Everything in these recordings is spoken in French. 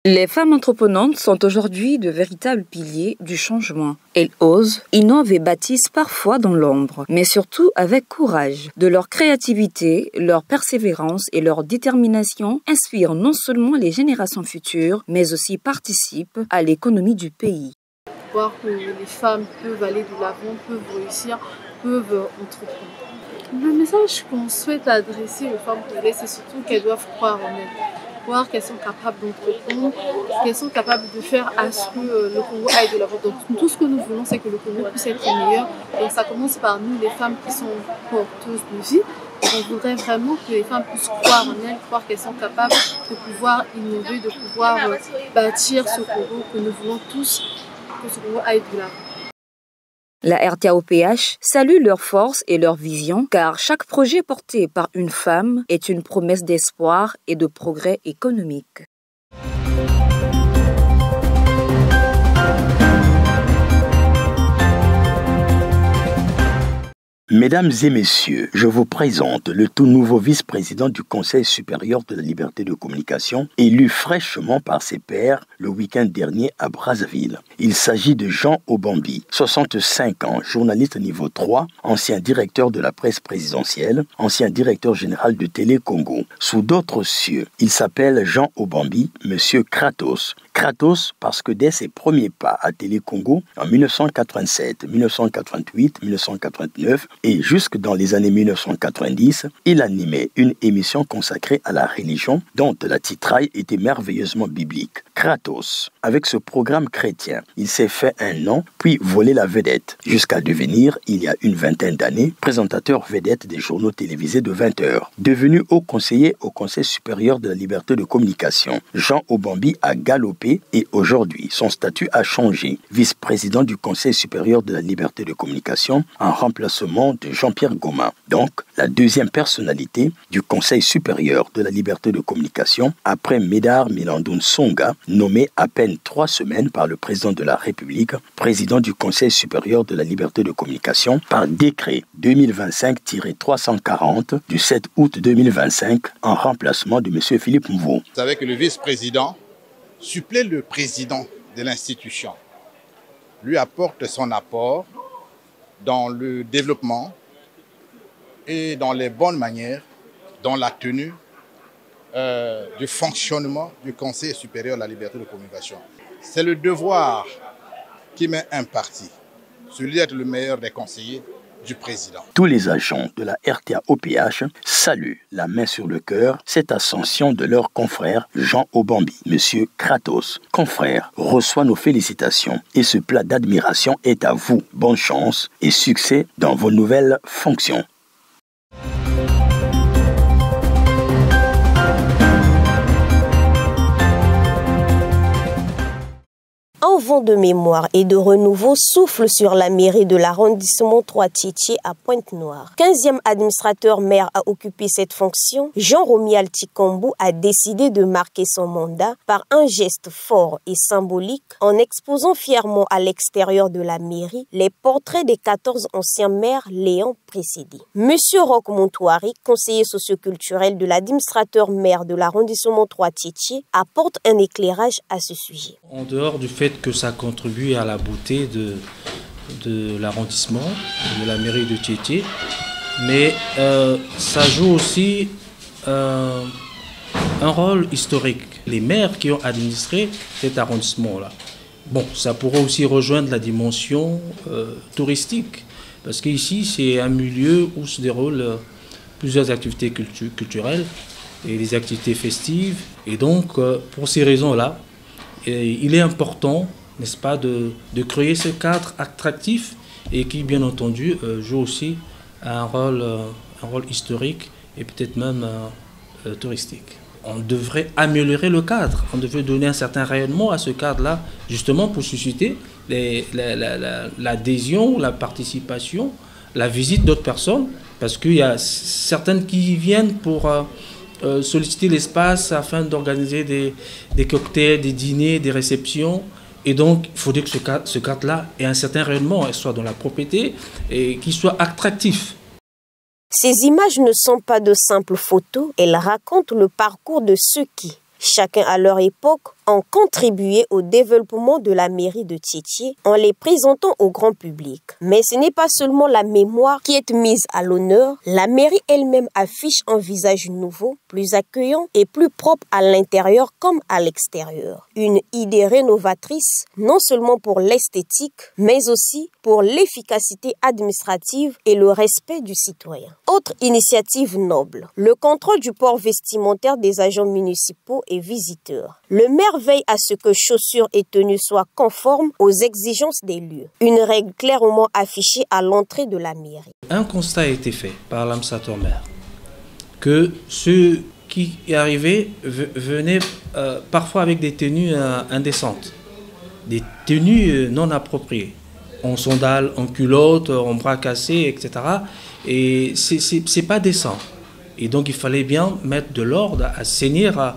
Les femmes entreprenantes sont aujourd'hui de véritables piliers du changement. Elles osent, innovent et bâtissent parfois dans l'ombre, mais surtout avec courage. De leur créativité, leur persévérance et leur détermination inspirent non seulement les générations futures, mais aussi participent à l'économie du pays. Voir que les femmes peuvent aller de l'avant, peuvent réussir, peuvent entreprendre. Le message qu'on souhaite adresser aux femmes congolaises, c'est surtout qu'elles doivent croire en elles. Voir qu'elles sont capables d'entreprendre, qu'elles sont capables de faire à ce que le Congo aille de l'avant. Donc tout ce que nous voulons, c'est que le Congo puisse être meilleur. Donc ça commence par nous, les femmes qui sont porteuses de vie. On voudrait vraiment que les femmes puissent croire en elles, croire qu'elles sont capables de pouvoir innover, de pouvoir bâtir ce Congo que nous voulons tous, que ce Congo aille de l'avant. La RTA-OPH salue leur force et leur vision car chaque projet porté par une femme est une promesse d'espoir et de progrès économique. Mesdames et messieurs, je vous présente le tout nouveau vice-président du Conseil supérieur de la liberté de communication, élu fraîchement par ses pairs le week-end dernier à Brazzaville. Il s'agit de Jean Obambi, 65 ans, journaliste niveau 3, ancien directeur de la presse présidentielle, ancien directeur général de Télé Congo. Sous d'autres cieux, il s'appelle Jean Obambi, Monsieur Kratos. Kratos parce que dès ses premiers pas à Télé Congo en 1987, 1988, 1989 et jusque dans les années 1990, il animait une émission consacrée à la religion dont la titraille était merveilleusement biblique. Kratos. Avec ce programme chrétien, il s'est fait un nom puis volé la vedette jusqu'à devenir, il y a une vingtaine d'années, présentateur vedette des journaux télévisés de 20 heures. Devenu haut conseiller au Conseil supérieur de la liberté de communication, Jean Obambi a galopé et aujourd'hui, son statut a changé. Vice-président du Conseil supérieur de la liberté de communication en remplacement de Jean-Pierre Goma. Donc, la deuxième personnalité du Conseil supérieur de la liberté de communication après Médard Milandoun Songa, nommé à peine 3 semaines par le président de la République, président du Conseil supérieur de la liberté de communication par décret 2025-340 du 7 août 2025 en remplacement de M. Philippe Mvou. Vous savez que le vice-président supplée le président de l'institution, lui apporte son apport dans le développement et dans les bonnes manières, dans la tenue du fonctionnement du Conseil supérieur de la liberté de communication. C'est le devoir qui m'est imparti, celui d'être le meilleur des conseillers du président. Tous les agents de la RTA-OPH saluent, la main sur le cœur, cette ascension de leur confrère Jean Obambi. Monsieur Kratos, confrère, reçoit nos félicitations et ce plat d'admiration est à vous. Bonne chance et succès dans vos nouvelles fonctions. Un vent de mémoire et de renouveau souffle sur la mairie de l'arrondissement 3 Tchétché à Pointe-Noire. 15e administrateur maire à occuper cette fonction, Jean-Romuald Tshikambou a décidé de marquer son mandat par un geste fort et symbolique en exposant fièrement à l'extérieur de la mairie les portraits des 14 anciens maires l'ayant précédé. Monsieur Roch Montouari, conseiller socioculturel de l'administrateur maire de l'arrondissement 3 Tchétché, apporte un éclairage à ce sujet. En dehors du fait que ça contribue à la beauté de l'arrondissement, de la mairie de Tchétché, mais ça joue aussi un rôle historique. Les maires qui ont administré cet arrondissement-là, bon, ça pourrait aussi rejoindre la dimension touristique, parce qu'ici, c'est un milieu où se déroulent plusieurs activités culturelles et des activités festives, et donc, pour ces raisons-là, il est important, n'est-ce pas, de créer ce cadre attractif et qui, bien entendu, joue aussi un rôle historique et peut-être même touristique. On devrait améliorer le cadre, on devrait donner un certain rayonnement à ce cadre-là, justement pour susciter l'adhésion, la participation, la visite d'autres personnes, parce qu'il y a certaines qui viennent pour solliciter l'espace afin d'organiser des cocktails, des dîners, des réceptions. Et donc, il faudrait que ce cadre-là ait un certain rayonnement, soit dans la propriété et qu'il soit attractif. Ces images ne sont pas de simples photos, elles racontent le parcours de ceux qui, chacun à leur époque, ont contribué au développement de la mairie de Tiétié en les présentant au grand public. Mais ce n'est pas seulement la mémoire qui est mise à l'honneur, la mairie elle-même affiche un visage nouveau, plus accueillant et plus propre à l'intérieur comme à l'extérieur. Une idée rénovatrice, non seulement pour l'esthétique, mais aussi pour l'efficacité administrative et le respect du citoyen. Autre initiative noble, le contrôle du port vestimentaire des agents municipaux et visiteurs. Le maire veille à ce que chaussures et tenues soient conformes aux exigences des lieux. Une règle clairement affichée à l'entrée de la mairie. Un constat a été fait par l'administrateur maire que ceux qui y arrivaient venaient parfois avec des tenues indécentes, des tenues non appropriées, en sandales, en culottes, en bras cassés, etc. Et c'est pas décent. Et donc il fallait bien mettre de l'ordre, assainir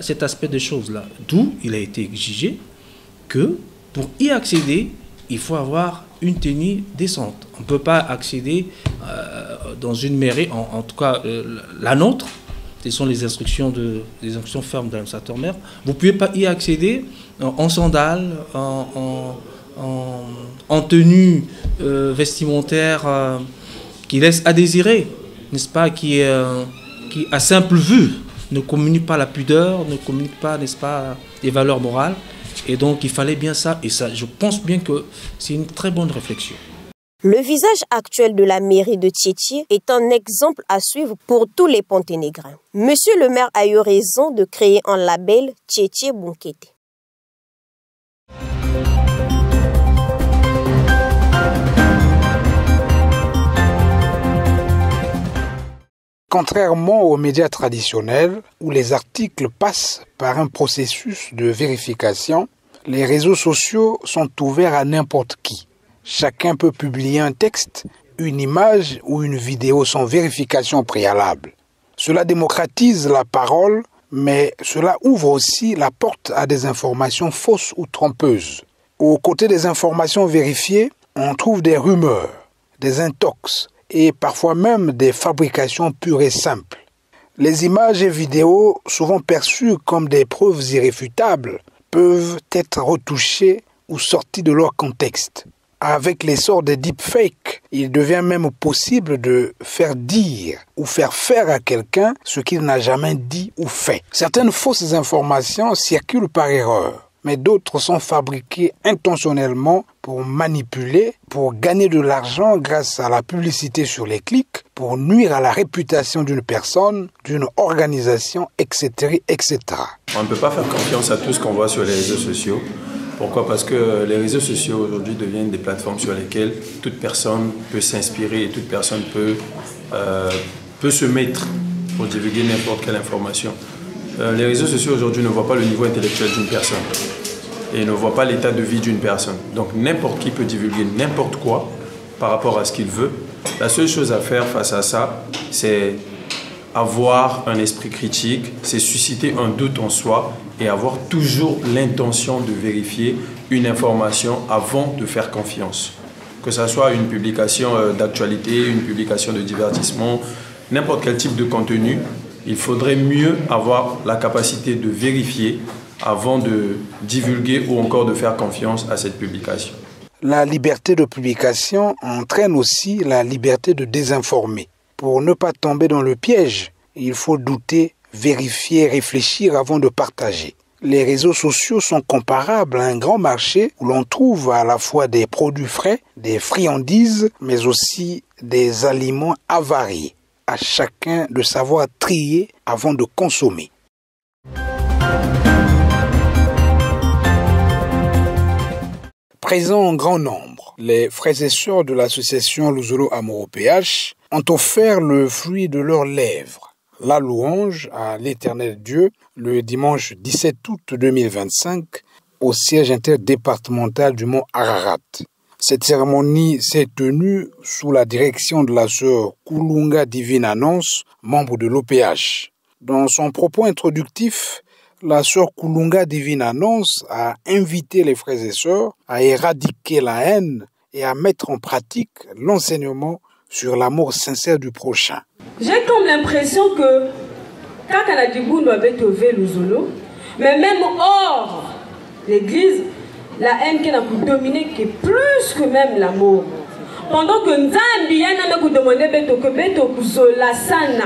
cet aspect de choses-là. D'où il a été exigé que pour y accéder, il faut avoir une tenue décente. On ne peut pas accéder dans une mairie, en tout cas la nôtre, ce sont les instructions fermes de l'administrateur maire. Vous ne pouvez pas y accéder en sandales, en tenue vestimentaire qui laisse à désirer, n'est-ce pas, qui à simple vue ne communique pas la pudeur, ne communique pas, n'est-ce pas, les valeurs morales. Et donc il fallait bien ça, et ça, je pense bien que c'est une très bonne réflexion. Le visage actuel de la mairie de Tiétié est un exemple à suivre pour tous les Ponténégrins. Monsieur le maire a eu raison de créer un label Tiétié Bunkete. Contrairement aux médias traditionnels, où les articles passent par un processus de vérification, les réseaux sociaux sont ouverts à n'importe qui. Chacun peut publier un texte, une image ou une vidéo sans vérification préalable. Cela démocratise la parole, mais cela ouvre aussi la porte à des informations fausses ou trompeuses. Aux côtés des informations vérifiées, on trouve des rumeurs, des intox et parfois même des fabrications pures et simples. Les images et vidéos, souvent perçues comme des preuves irréfutables, peuvent être retouchées ou sorties de leur contexte. Avec l'essor des deepfakes, il devient même possible de faire dire ou faire faire à quelqu'un ce qu'il n'a jamais dit ou fait. Certaines fausses informations circulent par erreur, mais d'autres sont fabriquées intentionnellement pour manipuler, pour gagner de l'argent grâce à la publicité sur les clics, pour nuire à la réputation d'une personne, d'une organisation, etc., etc. On ne peut pas faire confiance à tout ce qu'on voit sur les réseaux sociaux. Pourquoi ? Parce que les réseaux sociaux aujourd'hui deviennent des plateformes sur lesquelles toute personne peut s'inspirer et toute personne peut se mettre pour divulguer n'importe quelle information. Les réseaux sociaux aujourd'hui ne voient pas le niveau intellectuel d'une personne et ne voient pas l'état de vie d'une personne. Donc n'importe qui peut divulguer n'importe quoi par rapport à ce qu'il veut. La seule chose à faire face à ça, c'est avoir un esprit critique, c'est susciter un doute en soi et avoir toujours l'intention de vérifier une information avant de faire confiance. Que ce soit une publication d'actualité, une publication de divertissement, n'importe quel type de contenu, il faudrait mieux avoir la capacité de vérifier avant de divulguer ou encore de faire confiance à cette publication. La liberté de publication entraîne aussi la liberté de désinformer. Pour ne pas tomber dans le piège, il faut douter, vérifier, réfléchir avant de partager. Les réseaux sociaux sont comparables à un grand marché où l'on trouve à la fois des produits frais, des friandises, mais aussi des aliments avariés. À chacun de savoir trier avant de consommer. Présents en grand nombre, les frères et sœurs de l'association Luzolo Amour au PH ont offert le fruit de leurs lèvres, la louange à l'Éternel Dieu, le dimanche 17 août 2025 au siège interdépartemental du mont Ararat. Cette cérémonie s'est tenue sous la direction de la sœur Kulunga Divine Annonce, membre de l'OPH. Dans son propos introductif, la sœur Kulunga Divine Annonce a invité les frères et sœurs à éradiquer la haine et à mettre en pratique l'enseignement sur l'amour sincère du prochain. J'ai comme l'impression que quand on a dit Luzolo, Mais même hors l'église, la haine qui n'a pu dominer qui est plus que même l'amour. Pendant que Nzambi yana me demandé beto kuzola sana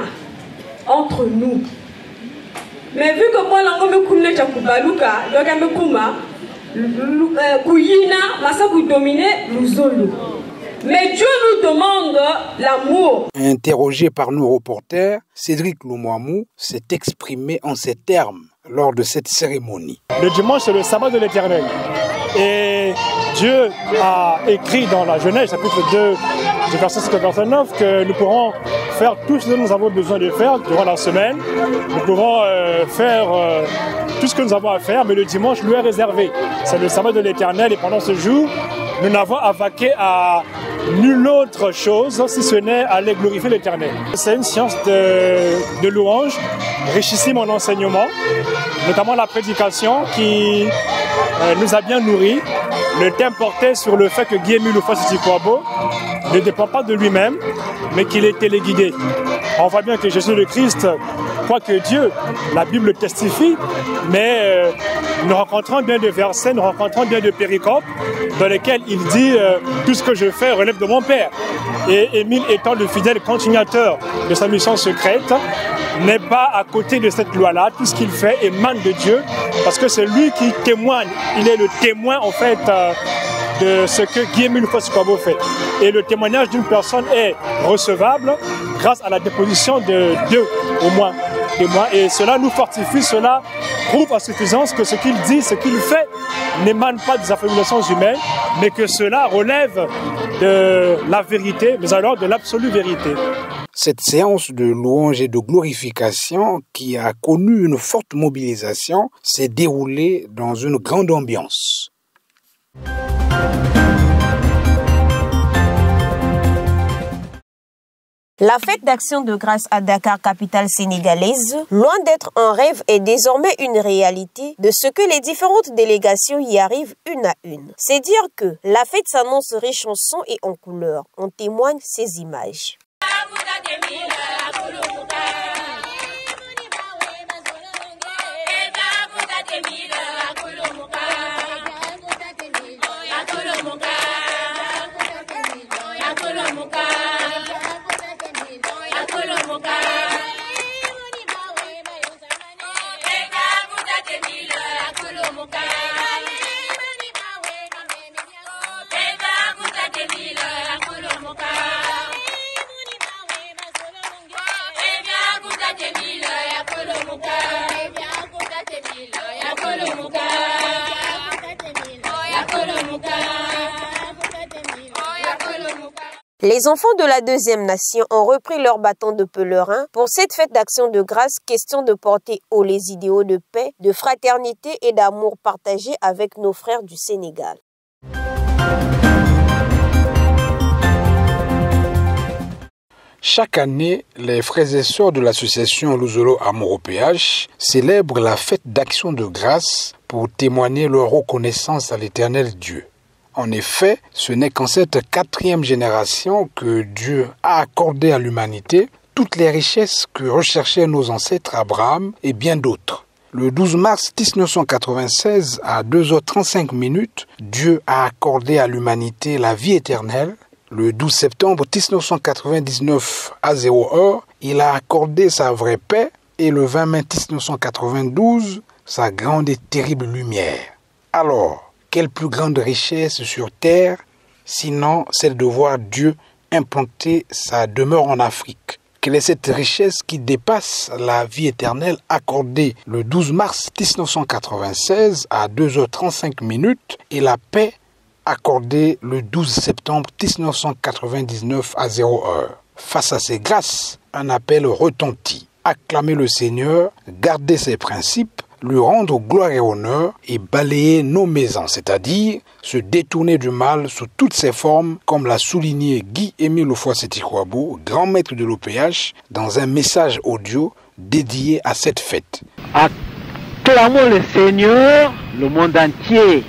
entre nous. Mais vu que moi lango me kumne chakubaluka, donc me kuma kuyina masa ku dominer luzolo. Mais Dieu nous demande l'amour. Interrogé par nos reporters, Cédric Lumwamou s'est exprimé en ces termes lors de cette cérémonie. Le dimanche, c'est le sabbat de l'Éternel. Et Dieu a écrit dans la Genèse, chapitre 2, du verset 59, que nous pourrons faire tout ce que nous avons besoin de faire durant la semaine. Nous pourrons faire tout ce que nous avons à faire, mais le dimanche lui est réservé. C'est le sabbat de l'Éternel et pendant ce jour, nous n'avons à vaquer à nulle autre chose si ce n'est aller glorifier l'Éternel. C'est une science de louange, richissime en enseignement, notamment la prédication qui nous a bien nourris. Le thème portait sur le fait que Guillaume Lufositikwabo ne dépend pas de lui-même, mais qu'il est téléguidé. On voit bien que Jésus le Christ croit que Dieu, la Bible le testifie, mais nous rencontrons bien de versets, nous rencontrons bien de péricopes dans lesquels il dit tout ce que je fais relève de mon Père. Et Émile étant le fidèle continuateur de sa mission secrète, n'est pas à côté de cette loi-là. Tout ce qu'il fait émane de Dieu, parce que c'est lui qui témoigne. Il est le témoin en fait de ce que Guillaume Lufositikwabo fait. Et le témoignage d'une personne est recevable grâce à la déposition de deux au moins témoins. Et cela nous fortifie, cela prouve à suffisance que ce qu'il dit, ce qu'il fait n'émane pas des affirmations humaines, mais que cela relève de la vérité, mais alors de l'absolue vérité. Cette séance de louange et de glorification, qui a connu une forte mobilisation, s'est déroulée dans une grande ambiance. La fête d'action de grâce à Dakar, capitale sénégalaise, loin d'être un rêve, est désormais une réalité de ce que les différentes délégations y arrivent une à une. C'est dire que la fête s'annonce riche en sons et en couleurs. En témoignent ces images. Les enfants de la deuxième nation ont repris leur bâton de pèlerin pour cette fête d'action de grâce, question de porter haut les idéaux de paix, de fraternité et d'amour partagés avec nos frères du Sénégal. Chaque année, les frères et sœurs de l'association Luzolo Amour au PH célèbrent la fête d'action de grâce pour témoigner leur reconnaissance à l'Éternel Dieu. En effet, ce n'est qu'en cette 4e génération que Dieu a accordé à l'humanité toutes les richesses que recherchaient nos ancêtres Abraham et bien d'autres. Le 12 mars 1996, à 2h35, Dieu a accordé à l'humanité la vie éternelle. Le 12 septembre 1999, à 0h, il a accordé sa vraie paix et le 20 mai 1992, sa grande et terrible lumière. Alors, quelle plus grande richesse sur terre, sinon celle de voir Dieu implanter sa demeure en Afrique? Quelle est cette richesse qui dépasse la vie éternelle accordée le 12 mars 1996 à 2h35 et la paix accordée le 12 septembre 1999 à 0h? Face à ces grâces, un appel retentit. Acclamer le Seigneur, garder ses principes, lui rendre gloire et honneur et balayer nos maisons, c'est-à-dire se détourner du mal sous toutes ses formes, comme l'a souligné Guy-Émile Lufositikwabo, grand maître de l'OPH, dans un message audio dédié à cette fête. Acclamons le Seigneur, le monde entier,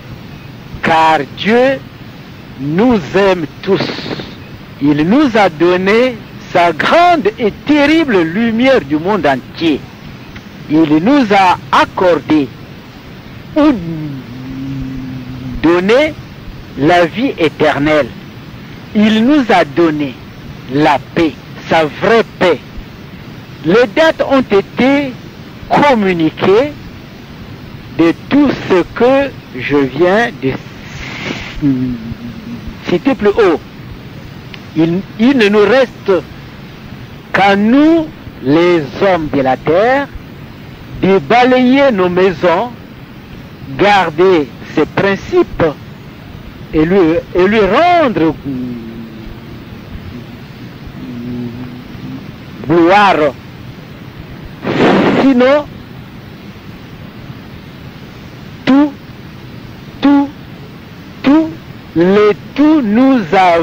car Dieu nous aime tous. Il nous a donné sa grande et terrible lumière du monde entier. Il nous a accordé ou donné la vie éternelle. Il nous a donné la paix, sa vraie paix. Les dates ont été communiquées de tout ce que je viens de citer plus haut. Il ne nous reste qu'à nous, les hommes de la terre, de balayer nos maisons, garder ses principes et lui rendre gloire. Sinon, le tout nous a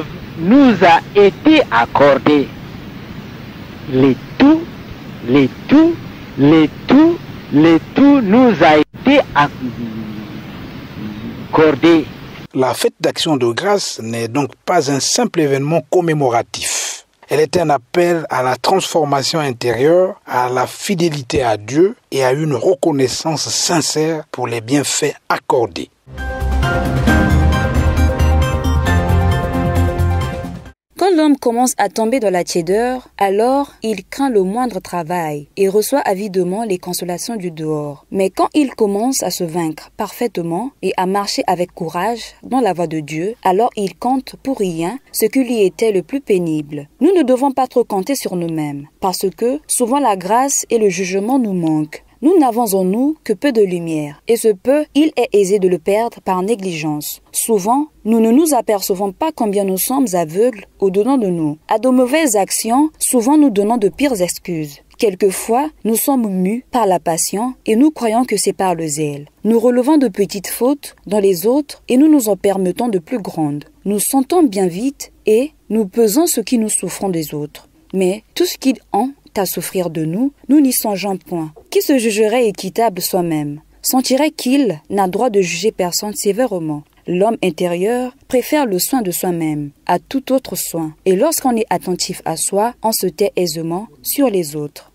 été accordé. Le tout nous a été accordé. La fête d'Action de grâce n'est donc pas un simple événement commémoratif. Elle est un appel à la transformation intérieure, à la fidélité à Dieu et à une reconnaissance sincère pour les bienfaits accordés. Quand l'homme commence à tomber dans la tiédeur, alors il craint le moindre travail et reçoit avidement les consolations du dehors. Mais quand il commence à se vaincre parfaitement et à marcher avec courage dans la voie de Dieu, alors il compte pour rien ce qui lui était le plus pénible. Nous ne devons pas trop compter sur nous-mêmes, parce que souvent la grâce et le jugement nous manquent. Nous n'avons en nous que peu de lumière, et ce peu, il est aisé de le perdre par négligence. Souvent, nous ne nous apercevons pas combien nous sommes aveugles au-dedans de nous. À de mauvaises actions, souvent nous donnons de pires excuses. Quelquefois, nous sommes mus par la passion et nous croyons que c'est par le zèle. Nous relevons de petites fautes dans les autres et nous nous en permettons de plus grandes. Nous sentons bien vite et nous pesons ce qui nous souffrons des autres. Mais tout ce qu'ils ont à souffrir de nous, nous n'y songeons point. Qui se jugerait équitable soi-même sentirait qu'il n'a droit de juger personne sévèrement. L'homme intérieur préfère le soin de soi-même à tout autre soin. Et lorsqu'on est attentif à soi, on se tait aisément sur les autres.